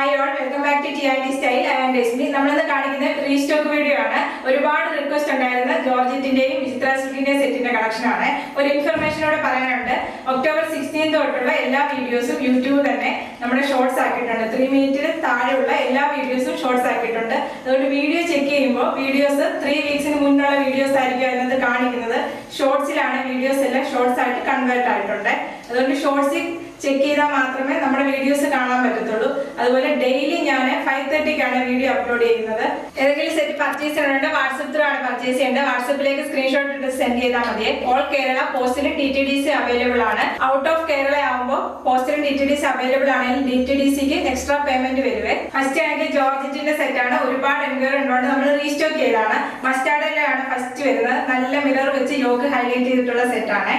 Hi all, welcome back to T style. I am Reshmi. നമ്മളിന്ന് കാണിക്കുന്ന restock video ആണ്. ഒരുപാട് റിക്വസ്റ്റ് ഉണ്ടായിരുന്ന ജോർജറ്റിന്റെയും വിചിത്ര സിൽക്കിന്റെയും സെറ്റിന്റെ കളക്ഷൻ ആണ്. ഒരു ഇൻഫർമേഷനോടെ പറയാനുണ്ട്. ഒക്ടോബർ 16 തൊട്ടുള്ള എല്ലാ വീഡിയോസും യൂട്യൂബ് തന്നെ നമ്മുടെ ഷോർട്സ് ആക്കിയിട്ടുണ്ട്. 3 മിനിറ്റിന് താഴെയുള്ള എല്ലാ വീഡിയോസും ഷോർട്സ് ആക്കിയിട്ടുണ്ട്. അതുകൊണ്ട് വീഡിയോ ചെക്ക് ചെയ്യുമ്പോൾ വീഡിയോസ് 3 വീക്സിന് മുന്നുള്ള വീഡിയോസ് ആയിരിക്കും അതിനകത്ത് കാണിക്കുന്നത്. ഷോർട്സിലാണ് വീഡിയോസ് എല്ലാം ഷോർട്സ് ആയിട്ട് കൺവേർട്ട് ആയിട്ടുണ്ട്. അതുകൊണ്ട് ഷോർട്സിൽ ചെക്ക് ചെയ്താൽ മാത്രമേ നമ്മുടെ വീഡിയോസ് കാണാൻ പറ്റത്തുള്ളൂ. അതുപോലെ ഡെയിലി ഞാൻ 5:30ക്കാണ് വീഡിയോ അപ്ലോഡ് ചെയ്യുന്നത്. ഏതെങ്കിലും സെറ്റ് പർച്ചേസ് ചെയ്യണമെങ്കിൽ വാട്സപ്പ് ത്രൂ ആണ് പർച്ചേസ് ചെയ്യേണ്ടത്. വാട്സപ്പിലേക്ക് സ്ക്രീൻഷോട്ട് എടുത്ത് സെൻഡ് ചെയ്താൽ മതി. ഓൾ കേരള പോസ്റ്റിലും DTDC അവൈലബിൾ ആണ്. ഔട്ട് ഓഫ് കേരള ആകുമ്പോൾ പോസ്റ്റിലും DTDC അവൈലബിൾ ആണെങ്കിൽ DTDCക്ക് എക്സ്ട്രാ പേയ്മെന്റ് വരുവേ. ഫസ്റ്റ് ആണെങ്കിൽ ജോർജറ്റിന്റെ സെറ്റ് ആണ്. ഒരുപാട് എൻക്വയറി ഉള്ളതുകൊണ്ട് നമ്മൾ റീസ്റ്റോക്ക് ചെയ്താണ്. മസ്റ്റാർഡിലാണ് ഫസ്റ്റ് വരുന്നത്. നല്ല മിറർ വെച്ച് യോക്ക് ഹൈലൈറ്റ് ചെയ്തിട്ടുള്ള സെറ്റ് ആണ്.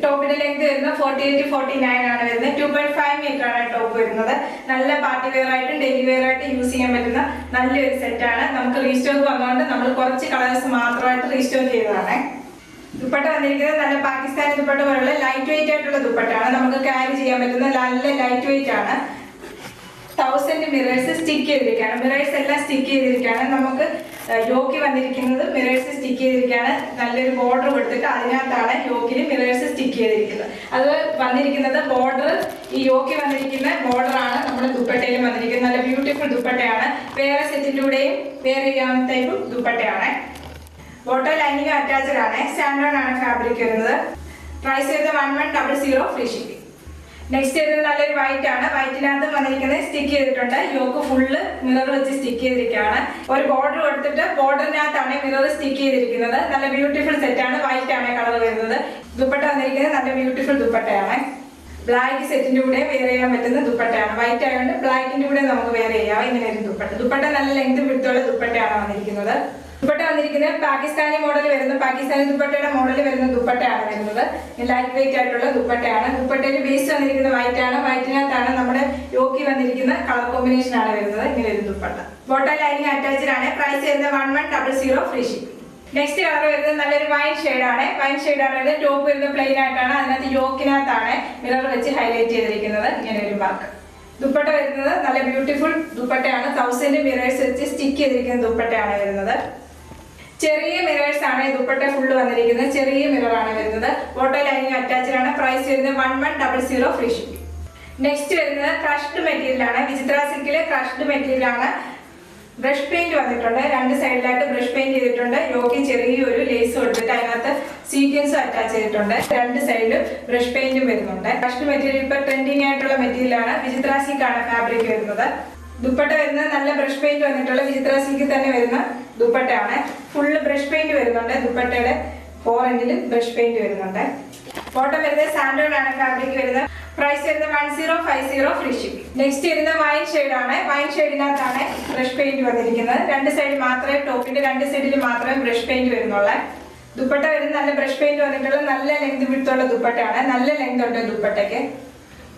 ടോപ്പിന്റെ ലെങ്ത് വരുന്നത് 48 to 49 ആണ് വരുന്നത്. 2.5 മീറ്റർ ആണ് ടോപ്പ് വരുന്നത്. നല്ല പാർട്ടി വെയർ ആയിട്ടും ഡെയിലി വെയർ ആയിട്ട് യൂസ് ചെയ്യാൻ പറ്റുന്ന നല്ലൊരു സെറ്റ് ആണ്. നമുക്ക് റീസ്റ്റോക്ക് വന്നുകൊണ്ട് നമ്മൾ കുറച്ച് കളേഴ്സ് മാത്രമായിട്ട് റീസ്റ്റോക്ക് ചെയ്തതാണ്. ദുപ്പട്ട വന്നിരിക്കുന്നത് നല്ല പാകിസ്ഥാനി ദുപ്പട്ട പോലുള്ള ലൈറ്റ് വെയിറ്റ് ആയിട്ടുള്ള ദുപ്പട്ടയാണ്. നമുക്ക് ക്യാരി ചെയ്യാൻ പറ്റുന്ന നല്ല ലൈറ്റ് വെയിറ്റ് ആണ്. 1000 മിറേഴ്സ് സ്റ്റിക്ക് ചെയ്തിരിക്കുകയാണ്. മിറേഴ്സ് എല്ലാം സ്റ്റിക്ക് ചെയ്തിരിക്കുകയാണ്. നമുക്ക് യോക്കി വന്നിരിക്കുന്നത് മിറേഴ്സ് സ്റ്റിക്ക് ചെയ്തിരിക്കുകയാണ്. നല്ലൊരു ബോർഡർ കൊടുത്തിട്ട് അതിനകത്താണ് യോക്കിൽ മിറേഴ്സ് സ്റ്റിക്ക് ചെയ്തിരിക്കുന്നത്. അത് വന്നിരിക്കുന്നത് ബോർഡർ, ഈ യോക്കി വന്നിരിക്കുന്ന ബോർഡർ ആണ് നമ്മുടെ ദുപ്പട്ടയിലും വന്നിരിക്കുന്നത്. നല്ല ബ്യൂട്ടിഫുൾ ദുപ്പട്ടയാണ്. വേറെ സെറ്റിന്റെ കൂടെയും വേറെ ടൈപ്പ് ദുപ്പട്ടയാണ്. ബോട്ടം ലൈനിങ് അറ്റാച്ച്ഡ് ആണ്. സ്റ്റാൻഡേർഡ് ആണ് ഫാബ്രിക് വരുന്നത്. പ്രൈസ് വരുന്നത് 1100 ഫ്രീ ഷിപ്പിംഗ്. നെക്സ്റ്റ് വരുന്നത് നല്ലൊരു വൈറ്റ് ആണ്. വൈറ്റിനകത്ത് വന്നിരിക്കുന്നത് സ്റ്റിക്ക് ചെയ്തിട്ടുണ്ട്. യോക്ക് ഫുള്ള് മിറർ വെച്ച് സ്റ്റിക്ക് ചെയ്തിരിക്കുകയാണ്. ഒരു ബോർഡർ കൊടുത്തിട്ട് ബോർഡറിനകത്താണ് മിറർ സ്റ്റിക്ക് ചെയ്തിരിക്കുന്നത്. നല്ല ബ്യൂട്ടിഫുൾ സെറ്റ് ആണ്. വൈറ്റ് ആണ് കളർ വരുന്നത്. ദുപ്പട്ട വന്നിരിക്കുന്നത് നല്ല ബ്യൂട്ടിഫുൾ ദുപ്പട്ടയാണ്. ബ്ലാക്ക് സെറ്റിന്റെ കൂടെ വെയർ ചെയ്യാൻ പറ്റുന്ന ദുപ്പട്ടയാണ്. വൈറ്റ് ആയതുകൊണ്ട് ബ്ലാക്കിന്റെ കൂടെ നമുക്ക് വെയർ ചെയ്യാം. ഇങ്ങനെ ഒരു ദുപ്പട്ട നല്ല ലെങ്ത് പിടുത്തുള്ള ദുപ്പട്ടയാണ് വന്നിരിക്കുന്നത്. ദുപ്പട്ട വന്നിരിക്കുന്നത് പാകിസ്ഥാനി മോഡൽ വരുന്ന പാകിസ്ഥാനി ദുപ്പട്ടയുടെ മോഡൽ വരുന്ന ദുപ്പട്ടയാണ് വരുന്നത്. ലൈറ്റ് വെയിറ്റ് ആയിട്ടുള്ള ദുപ്പട്ടയാണ്. ദുപ്പട്ടയിൽ ബേസ് വന്നിരിക്കുന്ന വൈറ്റ് ആണ്. വൈറ്റിനകത്താണ് നമ്മുടെ യോക്കി വന്നിരിക്കുന്ന കളർ കോമ്പിനേഷൻ ആണ് വരുന്നത്. ഇങ്ങനെ ഒരു ദുപ്പട്ട. ബോട്ടം ലൈനിങ് അറ്റാച്ച്ഡ് ആണ്. പ്രൈസ് വരുന്നത് 1100 ഫ്രീ ഷിപ്പിംഗ്. നെക്സ്റ്റ് കളർ വരുന്നത് നല്ലൊരു വൈൻ ഷെയ്ഡാണ്. വൈൻ ഷെയ്ഡാണ് വരുന്നത്. ടോപ്പ് വരുന്നത് പ്ലെയിൻ ആയിട്ടാണ്. അതിനകത്ത് യോക്കിനകത്താണ് മിറർ വെച്ച് ഹൈലൈറ്റ് ചെയ്തിരിക്കുന്നത്. ഇങ്ങനെ ഒരു വർക്ക്. ദുപ്പട്ട വരുന്നത് നല്ല ബ്യൂട്ടിഫുൾ ദുപ്പട്ടയാണ്. 1000 മിറേഴ്സ് വെച്ച് സ്റ്റിക്ക് ചെയ്തിരിക്കുന്ന ദുപ്പട്ടയാണ് വരുന്നത്. ചെറിയ മിറേഴ്സ് ആണ് ദുപ്പട്ട ഫുള്ള് വന്നിരിക്കുന്നത്. ചെറിയ മിറർ ആണ് വരുന്നത്. ബോട്ടം ലൈനിങ് അറ്റാച്ച്ഡ് ആണ്. പ്രൈസ് വരുന്നത് 1100 ഫ്രീ ഷിപ്പിംഗ്. നെക്സ്റ്റ് വരുന്നത് ക്രഷ്ഡ് മെറ്റീരിയൽ ആണ്. വിചിത്ര സിൽക്കിലെ ക്രഷ്ഡ് മെറ്റീരിയൽ ആണ്. ബ്രഷ് പെയിന്റ് വന്നിട്ടുണ്ട്. 2 സൈഡിലായിട്ട് ബ്രഷ് പെയിന്റ് ചെയ്തിട്ടുണ്ട്. യോക്കി ചെറിയൊരു ലേസ് കൊടുത്തിട്ട് അതിനകത്ത് സീക്വൻസും അറ്റാച്ച് ചെയ്തിട്ടുണ്ട്. 2 സൈഡിലും ബ്രഷ് പെയിന്റും വരുന്നുണ്ട്. ക്രഷ്ഡ് മെറ്റീരിയൽ ഇപ്പൊ ട്രെൻഡിങ് ആയിട്ടുള്ള മെറ്റീരിയൽ ആണ്. വിചിത്ര സിൽക്ക് ആണ് ഫാബ്രിക് വരുന്നത്. ദുപ്പട്ട വരുന്നത് നല്ല ബ്രഷ് പെയിന്റ് വന്നിട്ടുള്ള വിചിത്ര സിൽക്കിൽ തന്നെ വരുന്ന ദുപ്പട്ടയാണ്. ഫുള്ള് ബ്രഷ് പെയിന്റ് വരുന്നുണ്ട്. ദുപ്പട്ടയുടെ 4 എൻഡിലും ബ്രഷ് പെയിന്റ് വരുന്നുണ്ട്. ബോട്ടം വരുന്നത് സാൻഡേർഡ് ആണ് ഫാബ്രിക് വരുന്നത്. പ്രൈസ് വരുന്നത് 1050 ഫ്രീ ഷിപ്പിംഗ്. നെക്സ്റ്റ് വരുന്നത് വൈൻ ഷെയ്ഡ് ആണ്. വൈൻ ഷെയ്ഡിനകത്താണ് ബ്രഷ് പെയിന്റ് വന്നിരിക്കുന്നത്. 2 സൈഡ് മാത്രമേ ടോപ്പിന്റെ 2 സൈഡിൽ മാത്രമേ ബ്രഷ് പെയിന്റ് വരുന്നുള്ളൂ. ദുപ്പട്ട വരുന്നത് നല്ല ബ്രഷ് പെയിന്റ് വന്നിട്ടുള്ള നല്ല ലെങ്ത് വിടുത്തുള്ള ദുപ്പട്ടയാണ്. നല്ല ലെങ്ത് ഉണ്ട് ദുപ്പട്ടയ്ക്ക്.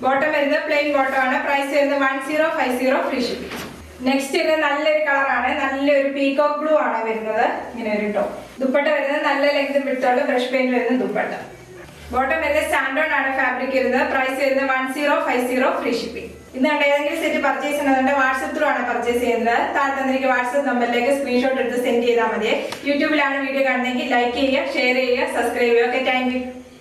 ബോട്ടം വരുന്നത് പ്ലെയിൻ ബോട്ടം ആണ്. പ്രൈസ് വരുന്നത് 1050 ഫ്രീ ഷിപ്പിംഗ്. നെക്സ്റ്റ് വരുന്നത് നല്ലൊരു കളറാണ്. നല്ലൊരു പീകോക്ക് ബ്ലൂ ആണ് വരുന്നത്. ഇങ്ങനെ ഒരു ടോപ്പ്. ദുപ്പട്ട വരുന്നത് നല്ല ലെങ്ത് വിടുത്തുള്ള ബ്രഷ് പെയിന്റ് വരുന്ന ദുപ്പട്ട. ബോട്ടം വരുന്നത് സ്റ്റാൻഡേർഡ് ആണ് ഫാബ്രിക് വരുന്നത്. പ്രൈസ് വരുന്നത് 1050 ഫ്രീ ഷിപ്പിംഗ്. ഇന്ന് ഏതെങ്കിലും സെറ്റ് പർച്ചേസ് ചെയ്യുന്നതുകൊണ്ട് വാട്സപ്പ് ത്രൂ ആണ് പർച്ചേസ് ചെയ്യുന്നത്. താഴെ തന്നിരിക്കുന്ന വാട്സപ്പ് നമ്പറിലേക്ക് സ്ക്രീൻഷോട്ട് എടുത്ത് സെൻഡ് ചെയ്താൽ മതി. യൂട്യൂബിലാണ് വീഡിയോ കാണുന്നതെങ്കിൽ ലൈക്ക് ചെയ്യുക, ഷെയർ ചെയ്യുക, സബ്സ്ക്രൈബ് ചെയ്യുക. Okay, thank you.